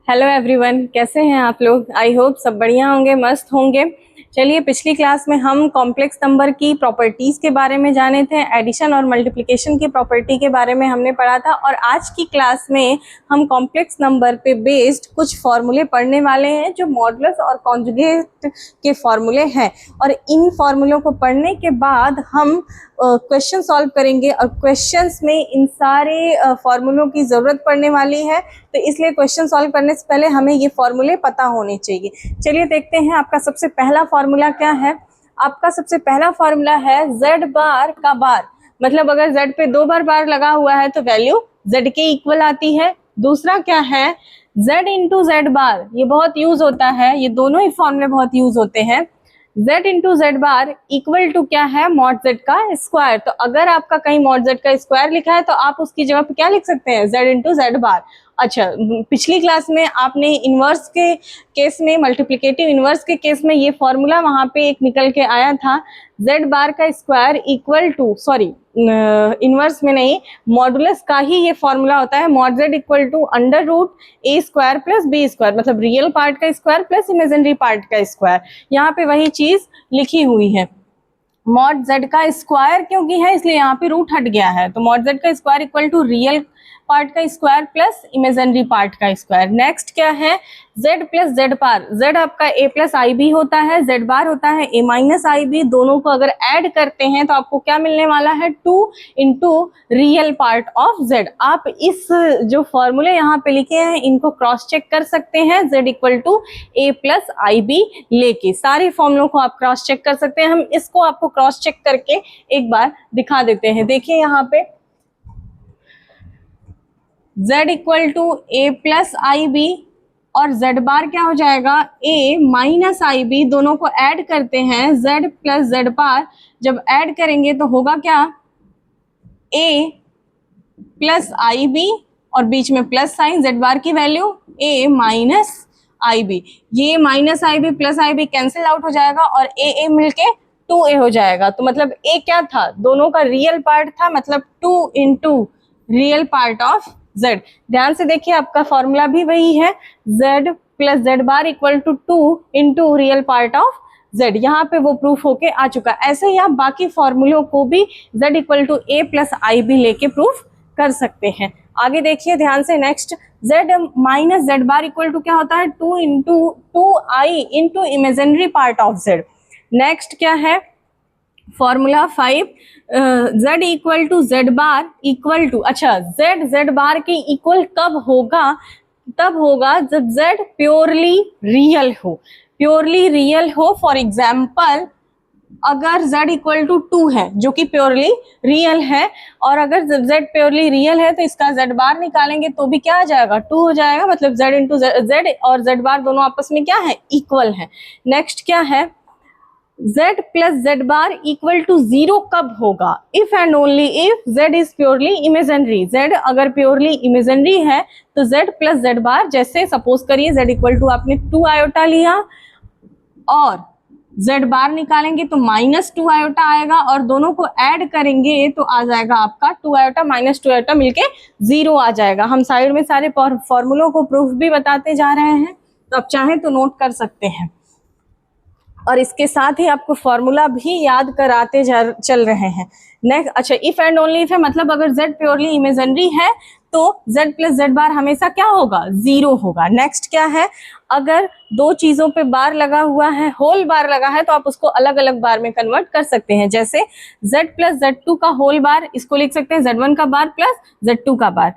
Hello everyone, कैसे हैं आप लोग। आई होप सब बढ़िया होंगे, मस्त होंगे। चलिए, पिछली क्लास में हम कॉम्प्लेक्स नंबर की प्रॉपर्टीज़ के बारे में जाने थे, एडिशन और मल्टीप्लिकेशन की प्रॉपर्टी के बारे में हमने पढ़ा था। और आज की क्लास में हम कॉम्प्लेक्स नंबर पे बेस्ड कुछ फॉर्मूले पढ़ने वाले हैं जो मॉडुलस और कॉन्जुगेट के फॉर्मूले हैं। और इन फॉर्मूलों को पढ़ने के बाद हम क्वेश्चन सॉल्व करेंगे और क्वेश्चंस में इन सारे फॉर्मूलों की ज़रूरत पड़ने वाली है। तो इसलिए क्वेश्चन सॉल्व करने से पहले हमें ये फॉर्मूले पता होने चाहिए। चलिए देखते हैं आपका सबसे पहला फॉर्मूला क्या है। आपका सबसे पहला फॉर्मूला है z बार का बार, मतलब अगर z पे 2 बार बार लगा हुआ है तो वैल्यू z के इक्वल आती है। दूसरा क्या है, z इंटू जेड बार, ये बहुत यूज होता है, ये दोनों ही फॉर्मूले बहुत यूज होते हैं। z into z bar equal to क्या है, मॉड z का स्क्वायर। तो अगर आपका कहीं मॉड z का स्क्वायर लिखा है तो आप उसकी जगह पे क्या लिख सकते हैं, z इंटू जेड बार। अच्छा, पिछली क्लास में आपने इन्वर्स के केस में, मल्टीप्लिकेटिव इन्वर्स के केस में ये फॉर्मूला वहाँ पे एक निकल के आया था, z बार का square equal to, sorry inverse में नहीं, मॉडुलस का ही ये फॉर्मूला होता है, mod z equal to under root a square plus b square, मतलब रियल पार्ट का स्क्वायर प्लस इमेजिनरी पार्ट का स्क्वायर। यहाँ पे वही चीज लिखी हुई है। मॉड z का स्क्वायर क्योंकि है इसलिए यहाँ पे रूट हट गया है, तो मॉड z का square equal to real part का स्क्वायर प्लस इमेजिनरी पार्ट का स्क्वायर। नेक्स्ट क्या है, z plus z bar. z आपका a प्लस आई बी होता है, z बार होता है a माइनस आई बी। दोनों को अगर ऐड करते हैं तो आपको क्या मिलने वाला है, 2 into real part of z। आप इस जो फॉर्मूले यहाँ पे लिखे हैं इनको क्रॉस चेक कर सकते हैं, z equal to a plus I b लेके सारे फॉर्मूलों को आप क्रॉस चेक कर सकते हैं। हम इसको आपको क्रॉस चेक करके एक बार दिखा देते हैं। देखिए यहाँ पे z equal to a plus I B और z बार क्या हो जाएगा, a माइनस आई बी। दोनों को ऐड करते हैं, z प्लस जेड बार जब ऐड करेंगे तो होगा क्या, a प्लस आई बी और बीच में प्लस साइन, z बार की value a minus I b. ये माइनस आई बी प्लस आई बी कैंसिल आउट हो जाएगा और a मिलके 2a हो जाएगा। तो मतलब a क्या था, दोनों का रियल पार्ट था, मतलब 2 into real part of z। ध्यान से देखिए, आपका फॉर्मूला भी वही है, z plus z bar equal to 2 into real part of z। यहाँ पे वो प्रूफ होके आ चुका। ऐसे ही आप बाकी फॉर्मूलों को भी z equal to a plus I b लेके प्रूफ कर सकते हैं। आगे देखिए ध्यान से, next z minus z bar equal to क्या होता है, 2 into 2i into imaginary part of z। Next क्या है, formula 5, z equal to z bar equal to, अच्छा z बार के इक्वल कब होगा, तब होगा जब z प्योरली रियल हो, प्योरली रियल हो। फॉर एग्जाम्पल अगर z इक्वल टू 2 है जो कि प्योरली रियल है, और अगर z प्योरली रियल है तो इसका z बार निकालेंगे तो भी क्या आ जाएगा, 2 हो जाएगा। मतलब z इंटू z और z बार दोनों आपस में क्या है, इक्वल है। नेक्स्ट क्या है, z plus z bar equal to 0 कब होगा, if and only if z is purely imaginary. z अगर प्योरली इमेजिनरी है तो z प्लस जेड बार, जैसे सपोज करिए z इक्वल टू आपने 2 आयोटा लिया और z बार निकालेंगे तो माइनस 2 आयोटा आएगा, और दोनों को ऐड करेंगे तो आ जाएगा आपका 2 आयोटा माइनस 2 आयोटा मिलके 0 आ जाएगा। हम साइड में सारे फॉर्मूलों को प्रूफ भी बताते जा रहे हैं, तो आप चाहें तो नोट कर सकते हैं। और इसके साथ ही आपको फॉर्मूला भी याद कराते चल रहे हैं। नेक्स्ट, अच्छा इफ एंड ओनली इफ है, मतलब अगर z प्योरली इमेजिनरी है तो z प्लस जेड बार हमेशा क्या होगा, 0 होगा। नेक्स्ट क्या है, अगर दो चीजों पे बार लगा हुआ है, होल बार लगा है, तो आप उसको अलग अलग बार में कन्वर्ट कर सकते हैं। जैसे z प्लस z2 का होल बार, इसको लिख सकते हैं z1 का बार प्लस z2 का बार।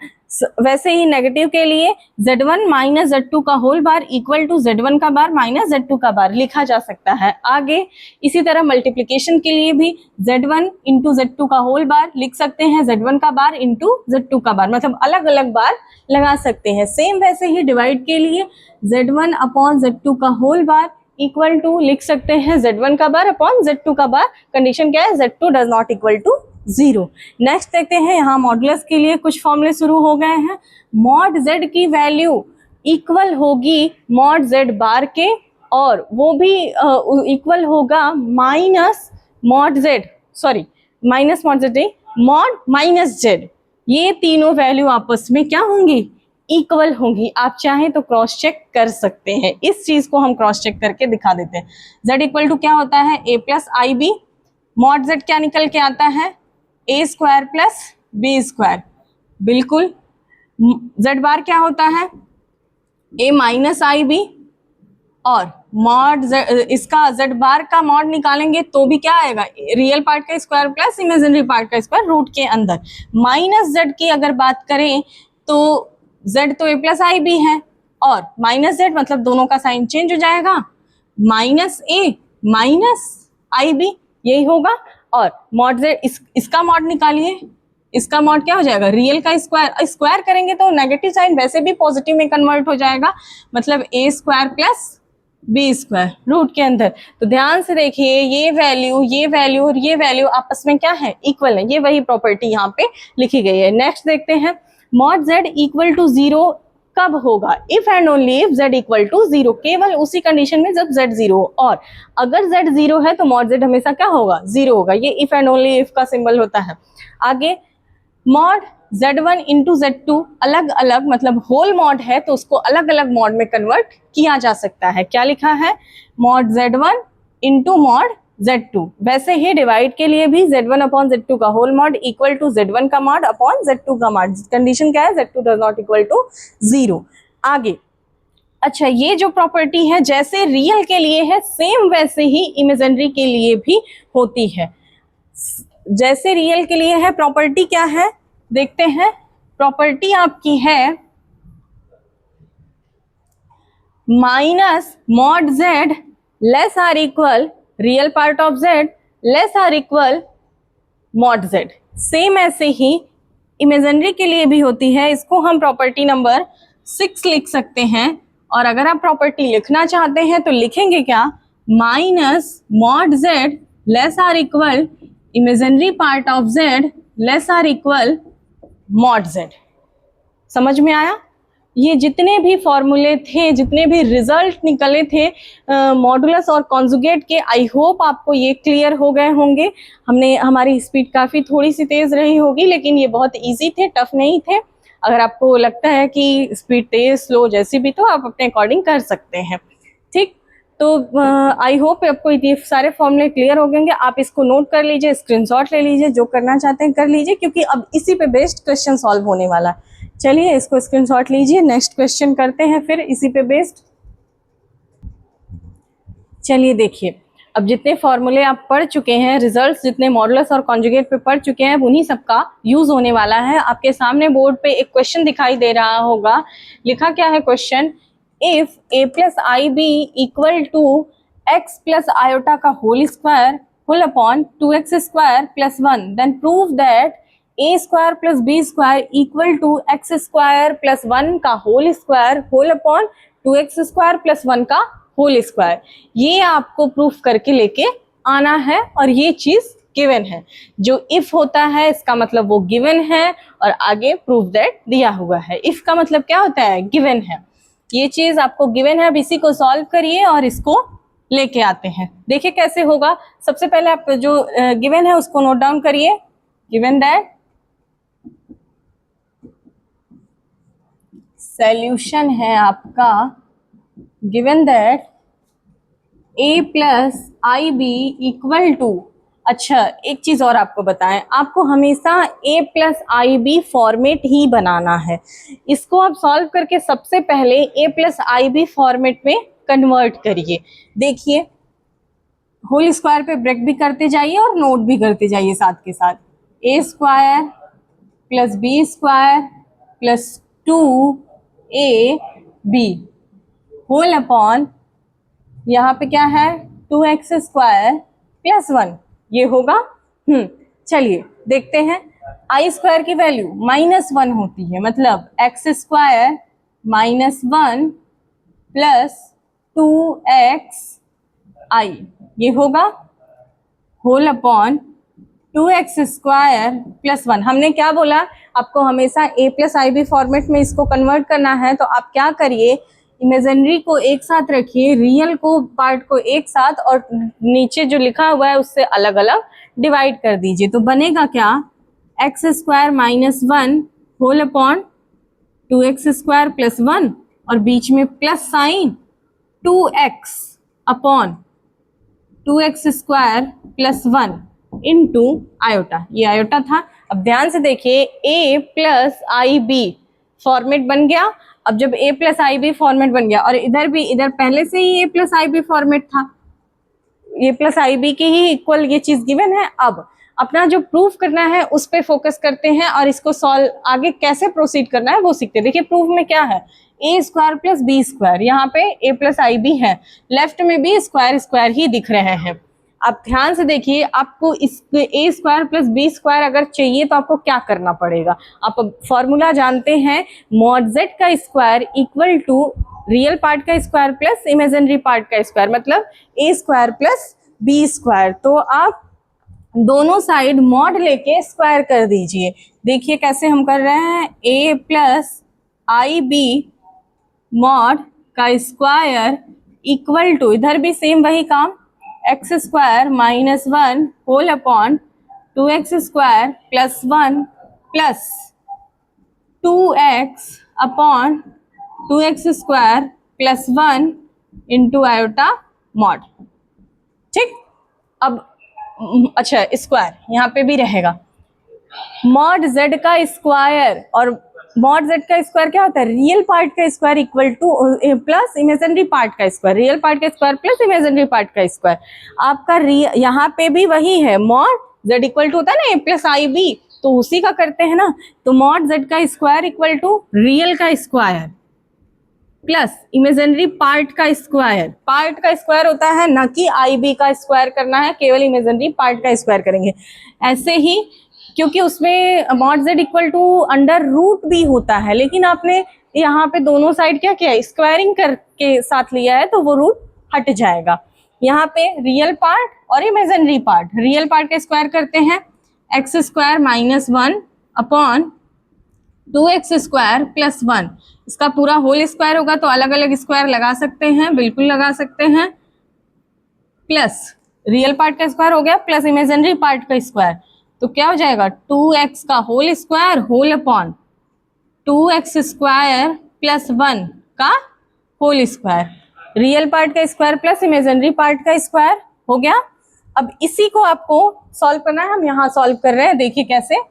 वैसे ही नेगेटिव के लिए z1 माइनस z2 का whole bar equal to z1 का बार माइनस z2 का बार लिखा जा सकता है। आगे इसी तरह मल्टीप्लिकेशन के लिए भी z1 इंटू z2 का होल बार लिख सकते हैं, z1 का बार इंटू z2 का बार, मतलब अलग अलग बार लगा सकते हैं। सेम वैसे ही डिवाइड के लिए z1 अपॉन z2 का होल बार इक्वल टू लिख सकते हैं z1 का बार अपॉन z2 का बार। कंडीशन क्या है, z2 does not equal to 0। Next देखते हैं, यहाँ मॉडुलस के लिए कुछ फॉर्मूले शुरू हो गए हैं। मॉड z की वैल्यू इक्वल होगी मॉड z बार के, और वो भी इक्वल होगा minus mod z, sorry minus mod z नहीं, मॉड माइनस z। ये तीनों वैल्यू आपस में क्या होंगी, इक्वल होंगी। आप चाहें तो क्रॉस चेक कर सकते हैं, इस चीज को हम क्रॉस चेक करके दिखा देते हैं। z इक्वल टू क्या होता है, a plus I B, mod z क्या निकल के आता है, a square plus B square, बिल्कुल। z बार क्या होता है, a माइनस आई बी, और मॉड इसका z बार का मॉड निकालेंगे तो भी क्या आएगा, रियल पार्ट का स्क्वायर प्लस इमेजिनरी पार्ट का स्क्वायर रूट के अंदर। माइनस z की अगर बात करें तो z तो a प्लस आई बी है, और माइनस z मतलब दोनों का साइन चेंज हो जाएगा, minus a minus I B, यही होगा। और मॉड z इसका मॉड निकालिए, इसका मॉड क्या हो जाएगा, रियल का स्क्वायर, स्क्वायर करेंगे तो नेगेटिव साइन वैसे भी पॉजिटिव में कन्वर्ट हो जाएगा, मतलब a square plus B square root के अंदर। तो ध्यान से देखिए, ये वैल्यू और ये वैल्यू आपस में क्या है, इक्वल है। ये वही प्रॉपर्टी यहाँ पे लिखी गई है। नेक्स्ट देखते हैं, मॉड z इक्वल टू 0 कब होगा, if and only if z equal to 0, केवल उसी कंडीशन में जब z 0 हो, और अगर z 0 है तो मॉड z हमेशा क्या होगा, 0 होगा। ये इफ एंड ओनली इफ का सिंबल होता है। आगे मॉड z1 इंटू z2 अलग अलग, मतलब होल मॉड है तो उसको अलग अलग मॉड में कन्वर्ट किया जा सकता है। क्या लिखा है, mod z1 into mod z2। वैसे ही डिवाइड के लिए भी z1 अपॉन z2 का whole mod equal to z1 का मॉड अपॉन z2 का मॉड। कंडीशन क्या है, z2 does not equal to 0। आगे अच्छा, ये जो प्रॉपर्टी है जैसे रियल के लिए है सेम वैसे ही इमेजिनरी के लिए भी होती है। जैसे रियल के लिए है प्रॉपर्टी क्या है, देखते हैं। प्रॉपर्टी आपकी है minus mod z less or equal real part of z less or equal mod z। Same ऐसे ही इमेजिनरी के लिए भी होती है। इसको हम प्रॉपर्टी नंबर 6 लिख सकते हैं। और अगर आप प्रॉपर्टी लिखना चाहते हैं तो लिखेंगे क्या, minus mod z less or equal imaginary part of z less or equal mod z। समझ में आया। ये जितने भी फॉर्मूले थे, जितने भी रिजल्ट निकले थे मॉडुलस और कॉन्जुगेट के, आई होप आपको ये क्लियर हो गए होंगे। हमारी स्पीड काफ़ी थोड़ी सी तेज़ रही होगी, लेकिन ये बहुत इजी थे, टफ नहीं थे। अगर आपको लगता है कि स्पीड तेज स्लो जैसी भी, तो आप अपने अकॉर्डिंग कर सकते हैं। ठीक, तो आई होप आपको ये सारे फॉर्मूले क्लियर हो गएंगे। आप इसको नोट कर लीजिए, स्क्रीनशॉट ले लीजिए, जो करना चाहते हैं कर लीजिए, क्योंकि अब इसी पे बेस्ड क्वेश्चन सॉल्व होने वाला है। चलिए इसको स्क्रीनशॉट लीजिए, नेक्स्ट क्वेश्चन करते हैं फिर इसी पे बेस्ड। चलिए देखिए, अब जितने फॉर्मूले आप पढ़ चुके हैं, रिजल्ट्स जितने मॉडुलस और कॉन्जुगेट पे पढ़ चुके हैं, उन्हीं सबका यूज होने वाला है। आपके सामने बोर्ड पे एक क्वेश्चन दिखाई दे रहा होगा। लिखा क्या है question, if a plus I b equal to x plus iota का whole square whole upon 2x square plus 1, then prove that a square plus B square equal to x square plus 1 का whole square whole upon 2x square plus 1 का whole square. ये आपको proof करके लेके आना है, और ये चीज गिवन है। जो इफ होता है इसका मतलब वो गिवन है, और आगे प्रूफ दैट दिया हुआ है। इफ का मतलब क्या होता है, गिवन है। ये चीज आपको गिवन है। अब इसी को सॉल्व करिए और इसको लेके आते हैं। देखिए कैसे होगा। सबसे पहले आप जो गिवन है उसको नोट डाउन करिए। गिवन दैट सॉल्यूशन है आपका, given that a plus I b equal to, अच्छा एक चीज और आपको बताएं, आपको हमेशा a plus I B format ही बनाना है। इसको आप सॉल्व करके सबसे पहले a plus I B format में कन्वर्ट करिए। देखिए होल स्क्वायर पे ब्रेक भी करते जाइए और नोट भी करते जाइए साथ के साथ। a square plus B square plus 2ab whole upon, यहाँ पे क्या है 2x स्क्वायर प्लस 1, ये होगा। चलिए देखते हैं। आई स्क्वायर की वैल्यू -1 होती है, मतलब x स्क्वायर -1 प्लस 2xi, ये होगा whole upon 2x square plus 1। हमने क्या बोला, आपको हमेशा a plus I B format में इसको कन्वर्ट करना है। तो आप क्या करिए, इमेजिनरी को एक साथ रखिए, रियल को पार्ट को एक साथ, और नीचे जो लिखा हुआ है उससे अलग अलग डिवाइड कर दीजिए। तो बनेगा क्या, x square -1 whole upon 2x square plus 1 और बीच में plus sign 2x upon 2x square plus 1 into iota, ये आयोटा था। अब ध्यान से देखिए a plus I B format बन गया। अब जब a plus I B format बन गया और इधर भी, इधर पहले से ही a plus I B format था, a प्लस आई बी के ही इक्वल ये चीज गिवन है। अब अपना जो प्रूफ करना है उस पे फोकस करते हैं और इसको सॉल्व आगे कैसे प्रोसीड करना है वो सीखते हैं। देखिए प्रूफ में क्या है, a square plus B square, यहाँ पे a प्लस आई बी है, लेफ्ट में भी स्क्वायर स्क्वायर ही दिख रहे हैं। आप ध्यान से देखिए, आपको इस ए स्क्वायर प्लस बी स्क्वायर अगर चाहिए तो आपको क्या करना पड़ेगा, आप फॉर्मूला जानते हैं, मॉड जेड का square equal to real part का स्क्वायर प्लस इमेजिनरी पार्ट का स्क्वायर, मतलब A square plus B square. तो आप दोनों साइड मॉड लेके स्क्वायर कर दीजिए। देखिए कैसे हम कर रहे हैं, A plus I B mod का स्क्वायर इक्वल टू, इधर भी सेम वही काम, X square minus 1 whole upon 2x square plus 1 plus 2x upon 2x square plus 1 into iota mod. ठीक, अब अच्छा स्क्वायर यहाँ पे भी रहेगा, मॉड z का स्क्वायर, और मॉड z का स्क्वायर क्या होता है, रियल पार्ट का square equal to plus imaginary part का स्क्वायर, रियल पार्ट का स्क्वायर प्लस इमेजिनरी पार्ट का स्क्वायर। आपका यहाँ पे भी वही है, मॉड z इक्वल टू होता है ना a प्लस आई बी, तो उसी का करते हैं ना। तो मॉड z का स्क्वायर इक्वल टू रियल का स्क्वायर प्लस इमेजिनरी पार्ट का स्क्वायर, पार्ट का स्क्वायर होता है ना कि आई बी का स्क्वायर करना है, केवल इमेजिनरी पार्ट का स्क्वायर करेंगे। ऐसे ही क्योंकि उसमें mod Z equal to under root भी होता है, लेकिन आपने यहाँ पे दोनों साइड क्या किया, स्क्वायरिंग करके साथ लिया है तो वो रूट हट जाएगा। यहाँ पे रियल पार्ट और इमेजिनरी पार्ट, रियल पार्ट का स्क्वायर करते हैं, X square minus 1 upon 2x square plus 1, इसका पूरा होल स्क्वायर होगा तो अलग अलग स्क्वायर लगा सकते हैं, बिल्कुल लगा सकते हैं, प्लस रियल पार्ट का स्क्वायर हो गया प्लस इमेजिनरी पार्ट का स्क्वायर, तो क्या हो जाएगा 2x का whole square whole upon 2x square plus 1 का होल स्क्वायर, रियल पार्ट का स्क्वायर प्लस इमेजिनरी पार्ट का स्क्वायर हो गया। अब इसी को आपको सॉल्व करना है, हम यहाँ सॉल्व कर रहे हैं, देखिए कैसे।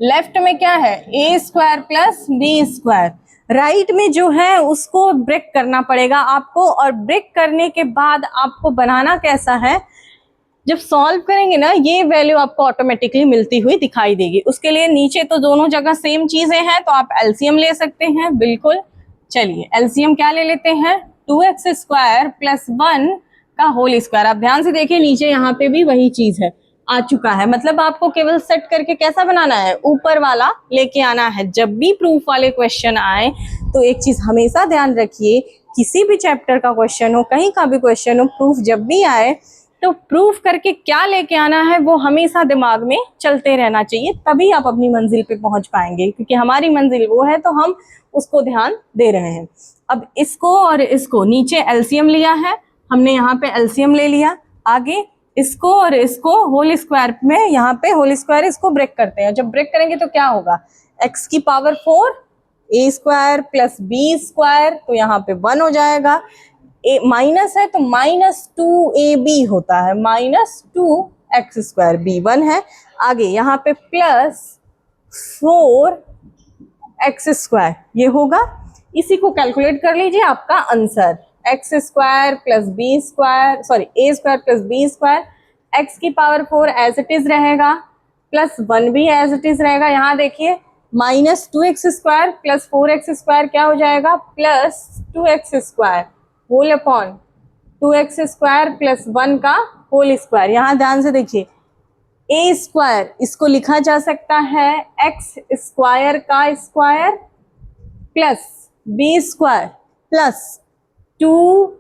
लेफ्ट में क्या है, a square plus B square, right में जो है उसको ब्रेक करना पड़ेगा आपको, और ब्रेक करने के बाद आपको बनाना कैसा है, जब सॉल्व करेंगे ना ये वैल्यू आपको ऑटोमेटिकली मिलती हुई दिखाई देगी। उसके लिए नीचे तो दोनों जगह सेम चीजें हैं तो आप एलसीएम ले सकते हैं, बिल्कुल। चलिए एलसीएम क्या ले लेते हैं, 2x स्क्वायर प्लस 1 का होल स्क्वायर। आप ध्यान से देखिए नीचे यहाँ पे भी वही चीज है, आ चुका है, मतलब आपको केवल सेट करके कैसा बनाना है, ऊपर वाला लेके आना है। जब भी प्रूफ वाले क्वेश्चन आए तो एक चीज हमेशा ध्यान रखिए, किसी भी चैप्टर का क्वेश्चन हो, कहीं का भी क्वेश्चन हो, प्रूफ जब भी आए तो प्रूफ करके क्या लेके आना है वो हमेशा दिमाग में चलते रहना चाहिए, तभी आप अपनी मंजिल पे पहुंच पाएंगे, क्योंकि हमारी मंजिल वो है तो हम उसको ध्यान दे रहे हैं। अब इसको और इसको नीचे एलसीएम लिया है हमने, यहाँ पे एलसीएम ले लिया, आगे इसको और इसको होल स्क्वायर में, यहाँ पे होल स्क्वायर इसको ब्रेक करते हैं। जब ब्रेक करेंगे तो क्या होगा, x की power 4 a square plus B square, तो यहाँ पे 1 हो जाएगा, ए माइनस है तो माइनस 2ab होता है, माइनस 2x स्क्वायर, b1 है, आगे यहाँ पे प्लस 4x स्क्वायर ये होगा। इसी को कैलकुलेट कर लीजिए, आपका answer x square plus B square, sorry a square plus B square, x की पावर 4 एज इट इज रहेगा, प्लस 1 भी एज इट इज रहेगा। यहाँ देखिए minus 2x square plus 4x square क्या हो जाएगा, plus 2x square whole upon 2x square plus 1 का होल स्क्वायर। यहाँ ध्यान से देखिए, ए स्क्वायर इसको लिखा जा सकता है एक्स स्क्वायर का square plus B square plus 2a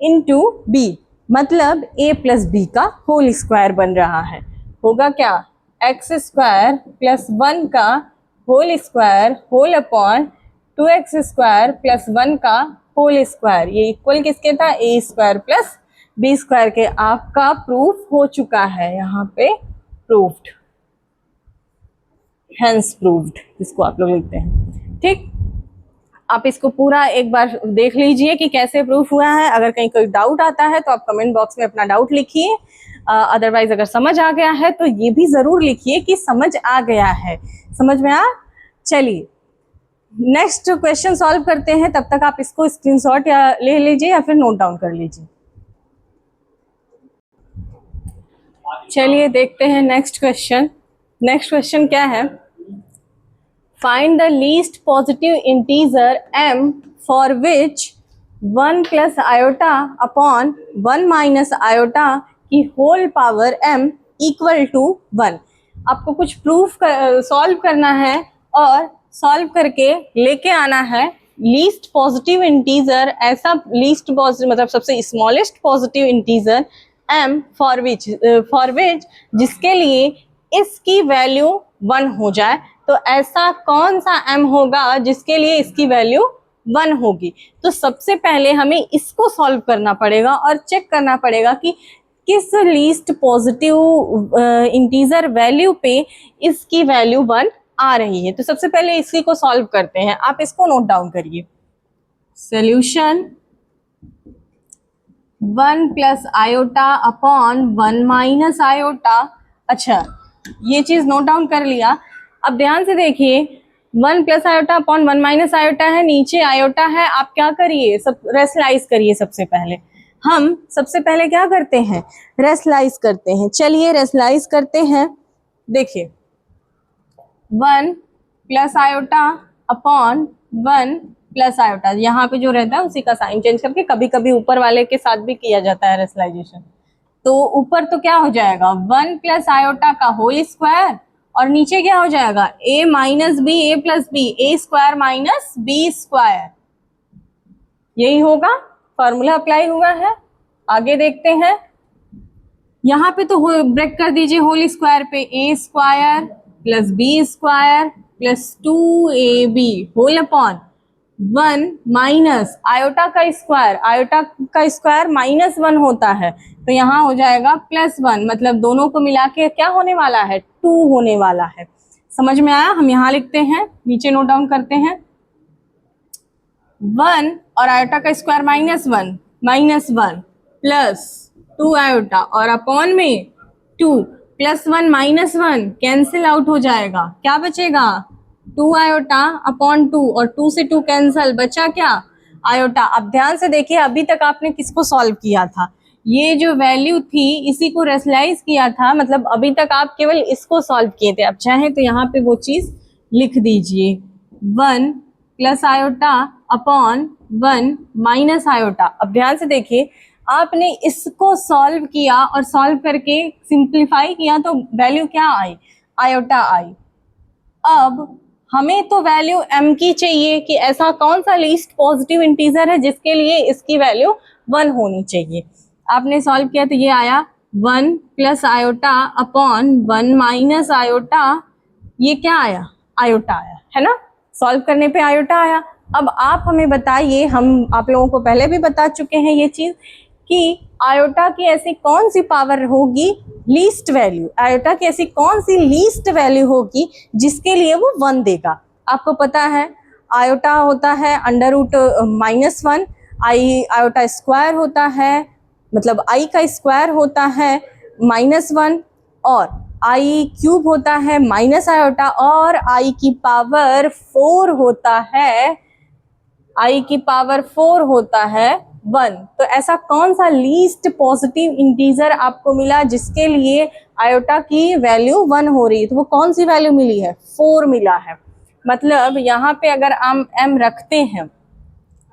into B, मतलब a प्लस बी का होल स्क्वायर बन रहा है। होगा क्या, एक्स स्क्वायर प्लस 1 का whole square whole upon 2x square plus 1 का होल स्क्वायर, ये इक्वल किसके था, a square plus B square के। आपका प्रूफ हो चुका है यहाँ पे प्रूफ्ड। हेंस प्रूव्ड, इसको आप लोग लिखते हैं। ठीक, आप इसको पूरा एक बार देख लीजिए कि कैसे प्रूफ हुआ है। अगर कहीं कोई डाउट आता है तो आप कमेंट बॉक्स में अपना डाउट लिखिए। अदरवाइज अगर समझ आ गया है तो ये भी जरूर लिखिए कि समझ आ गया है। समझ में आ? चलिए नेक्स्ट क्वेश्चन सॉल्व करते हैं। तब तक आप इसको स्क्रीनशॉट या ले लीजिए या फिर नोट डाउन कर लीजिए। चलिए देखते हैं नेक्स्ट क्वेश्चन। नेक्स्ट क्वेश्चन क्या है? Find the least positive integer m for which 1 plus iota upon 1 minus iota की whole power m equal to 1। आपको कुछ प्रूफ सॉल्व करना है और सॉल्व करके लेके आना है लीस्ट पॉजिटिव इंटीजर। ऐसा लीस्ट पॉजिटिव मतलब सबसे smallest positive integer m for विच जिसके लिए इसकी वैल्यू 1 हो जाए। तो ऐसा कौन सा m होगा जिसके लिए इसकी वैल्यू 1 होगी? तो सबसे पहले हमें इसको सॉल्व करना पड़ेगा और चेक करना पड़ेगा कि किस लीस्ट पॉजिटिव इंटीजर वैल्यू पे इसकी वैल्यू 1 आ रही है। तो सबसे पहले इसी को सॉल्व करते हैं। आप इसको नोट डाउन करिए। Solution 1 plus iota upon 1 minus iota. अच्छा, ये चीज नोट डाउन कर लिया। अब ध्यान से देखिए, 1 plus iota upon 1 minus iota है, नीचे आयोटा है। आप क्या करिए, सब रेशनलाइज करिए। सबसे पहले हम सबसे पहले क्या करते हैं? रेशनलाइज करते हैं। चलिए रेशनलाइज करते हैं। देखिए 1 plus iota upon 1 plus iota, यहाँ पे जो रहता है उसी का साइन चेंज करके कभी कभी ऊपर वाले के साथ भी किया जाता है रेशनलाइजेशन। तो ऊपर तो क्या हो जाएगा 1 प्लस आयोटा का होल स्क्वायर और नीचे क्या हो जाएगा a minus B A plus B, A square minus B square. यही होगा, फॉर्मूला अप्लाई हुआ है। आगे देखते हैं। यहाँ पे तो ब्रेक कर दीजिए होल स्क्वायर पे, a square plus B square plus 2ab whole upon 1 minus iota का स्क्वायर। आयोटा का स्क्वायर -1 होता है, तो यहाँ हो जाएगा +1। मतलब दोनों को मिला के क्या होने वाला है? 2 होने वाला है। समझ में आया? हम यहाँ लिखते हैं, नीचे नोट डाउन करते हैं। 1 और आयोटा का स्क्वायर -1 प्लस 2 आयोटा और अपॉन में 2 +1 -1 कैंसिल आउट हो जाएगा। क्या बचेगा? 2 आयोटा अपॉन 2 और 2 से 2 कैंसल, बचा क्या? आयोटा। अब ध्यान से देखिए, अभी तक आपने किसको सॉल्व किया था? ये जो वैल्यू थी इसी को रेशनलाइज किया था। मतलब अभी तक आप केवल इसको सॉल्व किए थे। अब चाहे तो यहाँ पे वो चीज लिख दीजिए, 1 plus iota upon 1 minus iota. अब ध्यान से देखिए, आपने इसको सॉल्व किया और सॉल्व करके सिंप्लीफाई किया तो वैल्यू क्या आई? आयोटा आई। अब हमें तो वैल्यू m की चाहिए कि ऐसा कौन सा लीस्ट पॉजिटिव इंटीजर है जिसके लिए इसकी वैल्यू 1 होनी चाहिए। आपने सॉल्व किया तो ये आया 1 plus iota upon 1 minus iota. ये क्या आया? आयोटा आया, है ना? सॉल्व करने पे आयोटा आया। अब आप हमें बताइए, हम आप लोगों को पहले भी बता चुके हैं ये चीज कि आयोटा की ऐसी कौन सी पावर होगी लीस्ट वैल्यू, आयोटा की ऐसी कौन सी लीस्ट वैल्यू होगी जिसके लिए वो 1 देगा। आपको पता है आयोटा होता है √-1, आयोटा स्क्वायर होता है, मतलब आई का स्क्वायर होता है -1 और आई क्यूब होता है माइनस आयोटा और आई की पावर 4 होता है, आई की पावर 4 होता है 1। तो ऐसा कौन सा लीस्ट पॉजिटिव इंटीजर आपको मिला जिसके लिए आयोटा की वैल्यू 1 हो रही है? तो वो कौन सी वैल्यू मिली है? 4 मिला है। मतलब यहाँ पे अगर हम m रखते हैं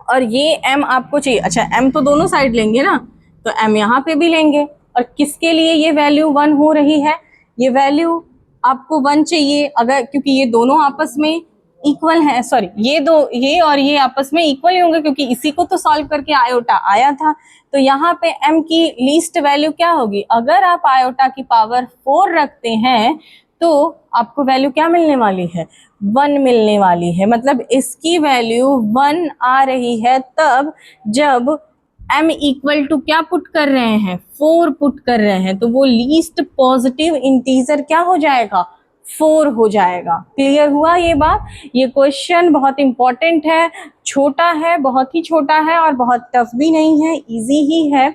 और ये m आपको चाहिए, अच्छा m तो दोनों साइड लेंगे ना, तो m यहाँ पे भी लेंगे। और किसके लिए ये वैल्यू 1 हो रही है? ये वैल्यू आपको 1 चाहिए अगर, क्योंकि ये दोनों आपस में इक्वल है, सॉरी ये और ये आपस में इक्वल ही होंगे क्योंकि इसी को तो सॉल्व करके आयोटा आया था। तो यहाँ पे m की लीस्ट वैल्यू क्या होगी? अगर आप आयोटा की पावर 4 रखते हैं तो आपको वैल्यू क्या मिलने वाली है? 1 मिलने वाली है। मतलब इसकी वैल्यू 1 आ रही है तब जब m इक्वल टू क्या पुट कर रहे हैं? 4 पुट कर रहे हैं। तो वो लीस्ट पॉजिटिव इंटीजर क्या हो जाएगा? 4 हो जाएगा। क्लियर हुआ ये बात? ये क्वेश्चन बहुत इंपॉर्टेंट है, छोटा है, बहुत ही छोटा है और बहुत टफ भी नहीं है, इजी ही है।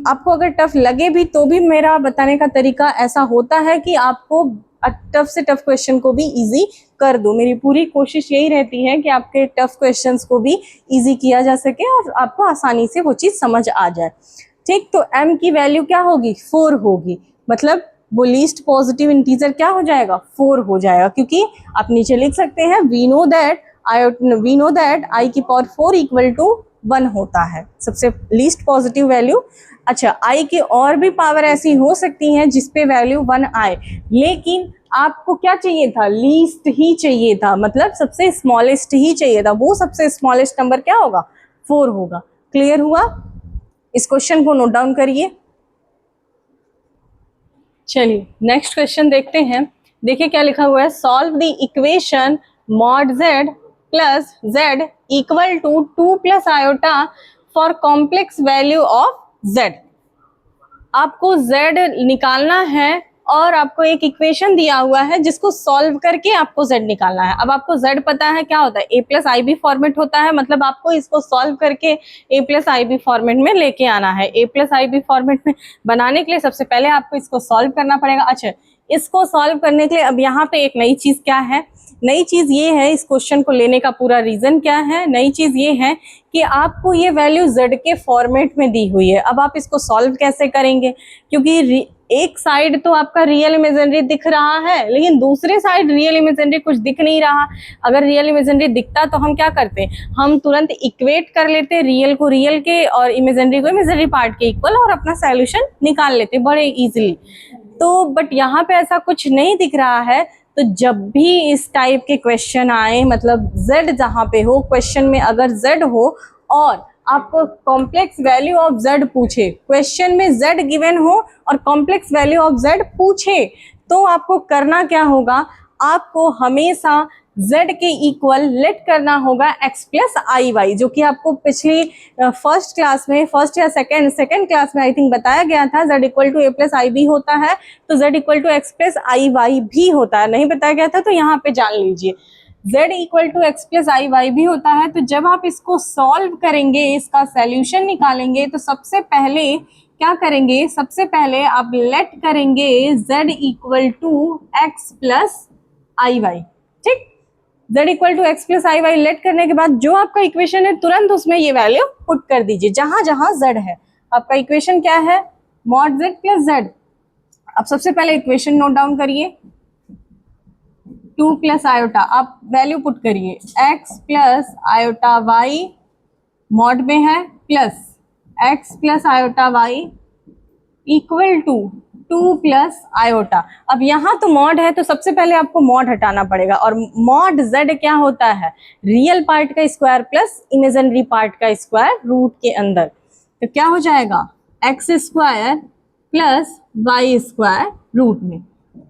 आपको अगर टफ लगे भी तो भी मेरा बताने का तरीका ऐसा होता है कि आपको टफ से टफ क्वेश्चन को भी इजी कर दूं। मेरी पूरी कोशिश यही रहती है कि आपके टफ क्वेश्चंस को भी इजी किया जा सके और आपको आसानी से वो चीज़ समझ आ जाए। ठीक, तो m की वैल्यू क्या होगी? 4 होगी। मतलब वो लीस्ट पॉजिटिव इंटीजर क्या हो जाएगा? 4 हो जाएगा, क्योंकि आप नीचे लिख सकते हैं वी नो दैट i की पावर 4 इक्वल टू 1 होता है, सबसे लीस्ट पॉजिटिव वैल्यू। अच्छा, i की और भी पावर ऐसी हो सकती हैं जिसपे वैल्यू 1 आए, लेकिन आपको क्या चाहिए था? लीस्ट ही चाहिए था, मतलब सबसे स्मॉलेस्ट ही चाहिए था। वो सबसे स्मॉलेस्ट नंबर क्या होगा? 4 होगा। क्लियर हुआ? इस क्वेश्चन को नोट डाउन करिए। चलिए नेक्स्ट क्वेश्चन देखते हैं। देखिए क्या लिखा हुआ है, solve the equation mod z plus z equal to 2 plus iota for complex value of z। आपको z निकालना है और आपको एक इक्वेशन दिया हुआ है जिसको सॉल्व करके आपको z निकालना है। अब आपको z पता है क्या होता है? a plus I B format होता है, मतलब आपको इसको सॉल्व करके a plus I B format में लेके आना है। a plus I B format में बनाने के लिए सबसे पहले आपको इसको सॉल्व करना पड़ेगा। अच्छा, इसको सॉल्व करने के लिए अब यहाँ पे एक नई चीज क्या है? नई चीज ये है, इस क्वेश्चन को लेने का पूरा रीजन क्या है? नई चीज ये है कि आपको ये वैल्यू z के फॉर्मेट में दी हुई है। अब आप इसको सॉल्व कैसे करेंगे? क्योंकि एक साइड तो आपका रियल इमेजिनरी दिख रहा है, लेकिन दूसरे साइड रियल इमेजिनरी कुछ दिख नहीं रहा। अगर रियल इमेजिनरी दिखता तो हम क्या करते? हम तुरंत इक्वेट कर लेते रियल को रियल के और इमेजिनरी को इमेजिनरी पार्ट के इक्वल और अपना सॉल्यूशन निकाल लेते बड़े इजीली। तो बट यहाँ पे ऐसा कुछ नहीं दिख रहा है। तो जब भी इस टाइप के क्वेश्चन आए, मतलब z जहाँ पे हो, क्वेश्चन में अगर z हो और आपको कॉम्प्लेक्स वैल्यू ऑफ z पूछे, क्वेश्चन में z गिवन हो और कॉम्प्लेक्स वैल्यू ऑफ z पूछे, तो आपको करना क्या होगा? आपको हमेशा z के इक्वल लेट करना होगा x प्लस आई वाई, जो कि आपको पिछली फर्स्ट क्लास में, फर्स्ट या सेकेंड क्लास में आई थिंक बताया गया था। z equal to a plus I B होता है, तो z equal to x plus I Y भी होता है। नहीं बताया गया था तो यहाँ पे जान लीजिए, z equal to X plus I Y भी होता है। तो जब आप इसको सॉल्व करेंगे, इसका सॉल्यूशन निकालेंगे, तो सबसे पहले क्या करेंगे? सबसे पहले आप लेट करेंगे z equal to X plus I Y. ठीक, z equal to X plus I Y let करने के बाद जो आपका इक्वेशन है तुरंत उसमें ये वैल्यू पुट कर दीजिए जहां जहां z है। आपका इक्वेशन क्या है? Mod z plus z। अब सबसे पहले इक्वेशन नोट डाउन करिए, 2 प्लस आयोटा, आप वैल्यू पुट करिए x plus iota y mod में है plus x plus iota y equal to 2 plus iota. अब यहाँ तो मॉड है तो सबसे पहले आपको मॉड हटाना पड़ेगा, और मॉड z क्या होता है? रियल पार्ट का स्क्वायर प्लस इमेजिनरी पार्ट का स्क्वायर रूट के अंदर। तो क्या हो जाएगा? X square plus Y square root में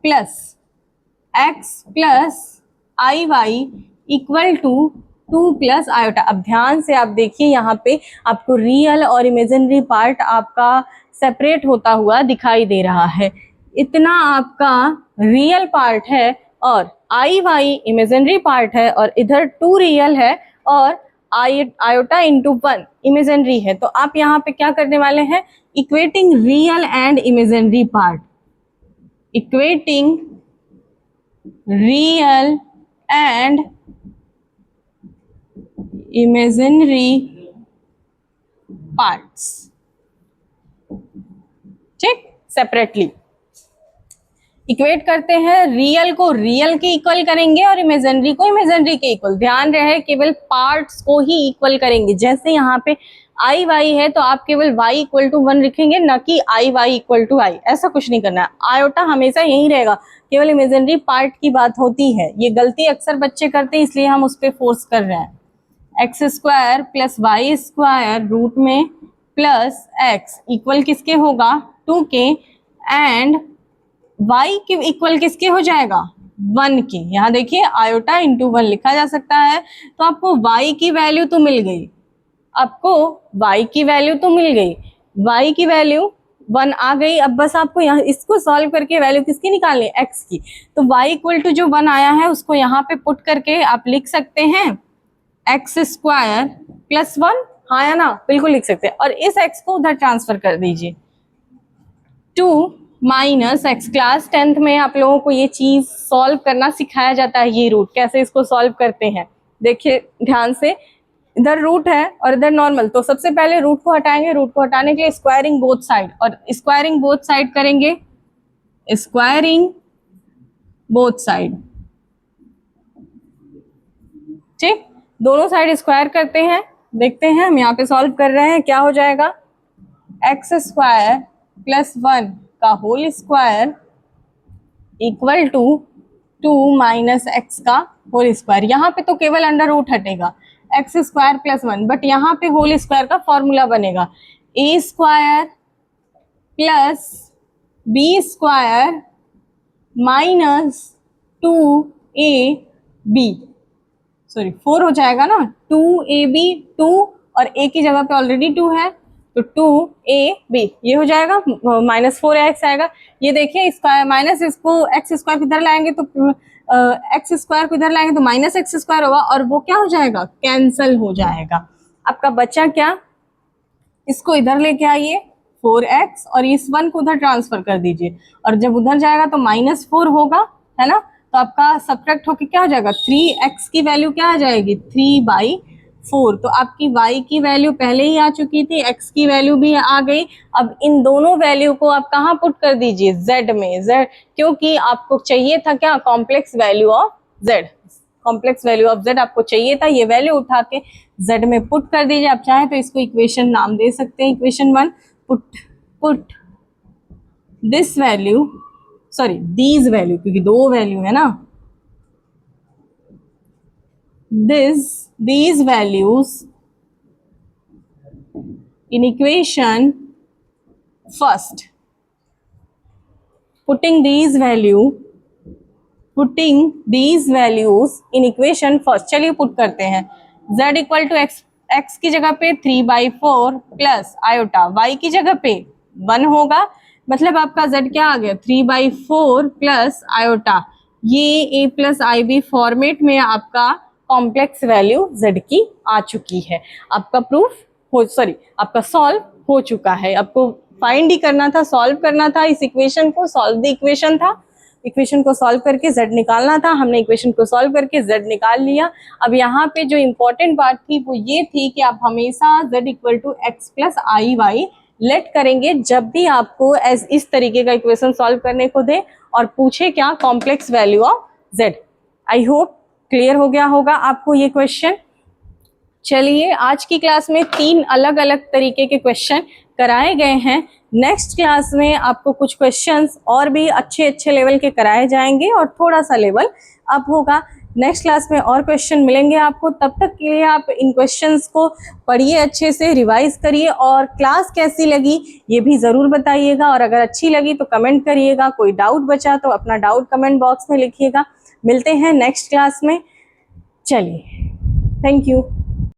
plus x plus I y equal to 2 plus iota. अब ध्यान से आप देखिए, यहाँ पे आपको रियल और इमेजिनरी पार्ट आपका सेपरेट होता हुआ दिखाई दे रहा है। इतना आपका रियल पार्ट है और आई वाई इमेजिनरी पार्ट है, और इधर 2 रियल है और आयोटा इंटू 1 इमेजिनरी है। तो आप यहाँ पे क्या करने वाले हैं? Equating real and imaginary part, equating real and imaginary parts. ठीक, सेपरेटली इक्वेट करते हैं। रियल को रियल के इक्वल करेंगे और इमेजिनरी को इमेजिनरी के इक्वल। ध्यान रहे केवल पार्ट्स को ही इक्वल करेंगे। जैसे यहाँ पे आई वाई है तो आप केवल वाई इक्वल टू 1 लिखेंगे, न कि आई वाई इक्वल टू आई। ऐसा कुछ नहीं करना है। आयोटा हमेशा यही रहेगा, केवल इमेजिनरी पार्ट की बात होती है। ये गलती अक्सर बच्चे करते हैं, इसलिए हम उस पर फोर्स कर रहे हैं। X square plus Y square root में प्लस एक्स इक्वल किसके होगा? 2 के, एंड y के इक्वल किसके हो जाएगा? 1 के। यहाँ देखिए आयोटा इंटू 1 लिखा जा सकता है। तो आपको y की वैल्यू तो मिल गई, आपको y की वैल्यू तो मिल गई। y की वैल्यू 1 आ गई। अब बस आपको यहाँ इसको सॉल्व करके वैल्यू किसकी निकालनी है, x की। तो y इक्वल टू जो 1 आया है उसको यहाँ पे पुट करके आप लिख सकते हैं x स्क्वायर प्लस 1, हाँ या ना, बिल्कुल लिख सकते हैं। और इस x को उधर ट्रांसफर कर दीजिए, 2 माइनस एक्स। क्लास 10th में आप लोगों को ये चीज सॉल्व करना सिखाया जाता है, ये रूट कैसे इसको सॉल्व करते हैं। देखिए ध्यान से, इधर रूट है और इधर नॉर्मल, तो सबसे पहले रूट को हटाएंगे। रूट को हटाने के लिए स्क्वायरिंग बोथ साइड, और स्क्वायरिंग बोथ साइड करेंगे, स्क्वायरिंग बोथ साइड, ठीक। दोनों साइड स्क्वायर करते हैं, देखते हैं हम यहाँ पे सॉल्व कर रहे हैं, क्या हो जाएगा, एक्स स्क्वायर प्लस 1 का whole square equal to 2 minus x का होल स्क्वायर। यहाँ पे तो केवल अंडर रूट हटेगा, एक्स स्क्वायर प्लस 1, बट यहाँ पे होल स्क्वायर का फॉर्मूला बनेगा a square plus B square minus 2ab, sorry 4 हो जाएगा ना, 2ab, 2 और a की जगह पे ऑलरेडी 2 है तो 2ab ये हो जाएगा, माइनस 4x आएगा। ये देखिए स्क्वायर माइनस, इसको एक्स स्क्वायर इधर लाएंगे तो एक्स स्क्वायर को इधर लाएंगे तो माइनस एक्स स्क्वायर होगा, और वो क्या हो जाएगा, कैंसल हो जाएगा। आपका बच्चा क्या, इसको इधर लेके आइए 4x और इस 1 को उधर ट्रांसफर कर दीजिए, और जब उधर जाएगा तो -4 होगा, है ना। तो आपका सब्ट्रैक्ट होके क्या हो जाएगा, 3x की वैल्यू क्या आ जाएगी, 3/4। तो आपकी y की वैल्यू पहले ही आ चुकी थी, x की वैल्यू भी आ गई। अब इन दोनों वैल्यू को आप कहाँ पुट कर दीजिए, z में, z, क्योंकि आपको चाहिए था क्या, complex value of z, complex value of z आपको चाहिए था। ये वैल्यू उठा के z में पुट कर दीजिए। आप चाहे तो इसको इक्वेशन नाम दे सकते हैं, equation 1, put this value, sorry these value, क्योंकि दो वैल्यू है ना, these values in equation first, putting these values in equation first। चलिए पुट करते हैं, z इक्वल टू x की जगह पे 3/4 प्लस आयोटा, y की जगह पे 1 होगा, मतलब आपका z क्या आ गया, 3/4 प्लस आयोटा। ये a प्लस IB फॉर्मेट में आपका कॉम्प्लेक्स वैल्यू z की आ चुकी है। आपका प्रूफ हो, सॉरी आपका सॉल्व हो चुका है। आपको फाइंड ही करना था, सॉल्व करना था इस इक्वेशन को, सॉल्व द इक्वेशन था, इक्वेशन को सॉल्व करके z निकालना था। हमने इक्वेशन को सॉल्व करके z निकाल लिया। अब यहाँ पे जो इम्पोर्टेंट बात थी वो ये थी कि आप हमेशा z equal to X plus I Y let करेंगे जब भी आपको इस तरीके का इक्वेशन सॉल्व करने को दे और पूछे क्या, complex value of z। I hope clear हो गया होगा आपको ये क्वेश्चन। चलिए आज की क्लास में 3 अलग अलग तरीके के क्वेश्चन कराए गए हैं। नेक्स्ट क्लास में आपको कुछ क्वेश्चंस और भी अच्छे लेवल के कराए जाएंगे और थोड़ा सा लेवल अप होगा। नेक्स्ट क्लास में और क्वेश्चन मिलेंगे आपको, तब तक के लिए आप इन क्वेश्चंस को पढ़िए, अच्छे से रिवाइज करिए, और क्लास कैसी लगी ये भी ज़रूर बताइएगा, और अगर अच्छी लगी तो कमेंट करिएगा। कोई डाउट बचा तो अपना डाउट कमेंट बॉक्स में लिखिएगा। मिलते हैं नेक्स्ट क्लास में। चलिए, थैंक यू।